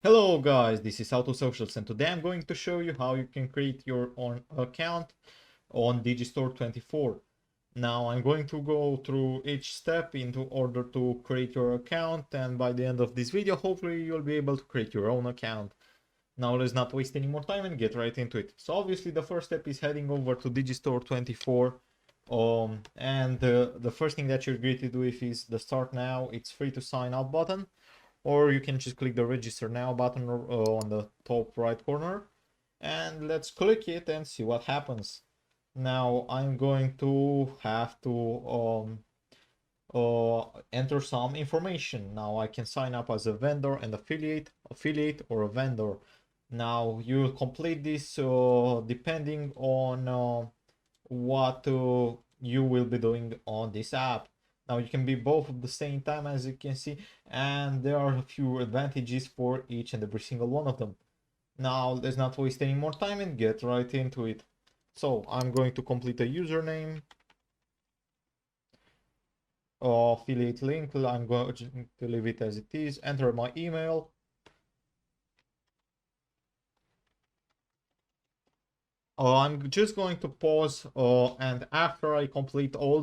Hello guys, this is Autosocials and today I'm going to show you how you can create your own account on Digistore24. Now I'm going to go through each step in order to create your account, and by the end of this video hopefully you'll be able to create your own account. Now let's not waste any more time and get right into it. So obviously the first step is heading over to Digistore24, and the first thing that you're greeted with is the start now, it's free to sign up button. Or you can just click the register now button on the top right corner, and let's click it and see what happens. Now I'm going to have to enter some information. Now I can sign up as a vendor and affiliate or a vendor. Now you'll complete this depending on what you will be doing on this app. Now you can be both at the same time, as you can see, and there are a few advantages for each and every single one of them. Now let's not waste any more time and get right into it. So I'm going to complete a username, affiliate link, I'm going to leave it as it is, enter my email. I'm just going to pause, and after I complete all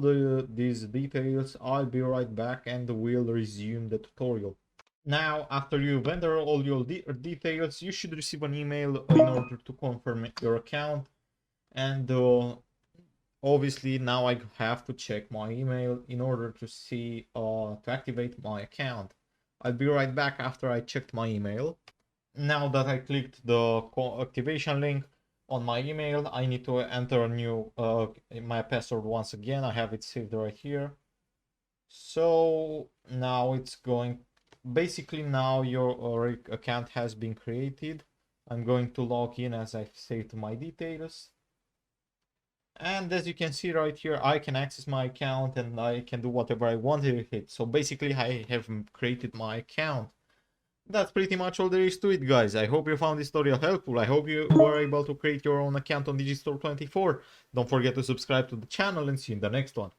these details, I'll be right back and we'll resume the tutorial. Now, after you've entered all your details, you should receive an email in order to confirm your account. And obviously now I have to check my email in order to see to activate my account. I'll be right back after I checked my email. Now that I clicked the activation link on my email, I need to enter a new my password once again. I have it saved right here. So now it's going, basically now your account has been created. I'm going to log in as I've saved my details. And as you can see right here, I can access my account and I can do whatever I want with it. So basically I have created my account. That's pretty much all there is to it, guys. I hope you found this tutorial helpful. I hope you were able to create your own account on Digistore24. Don't forget to subscribe to the channel and see you in the next one.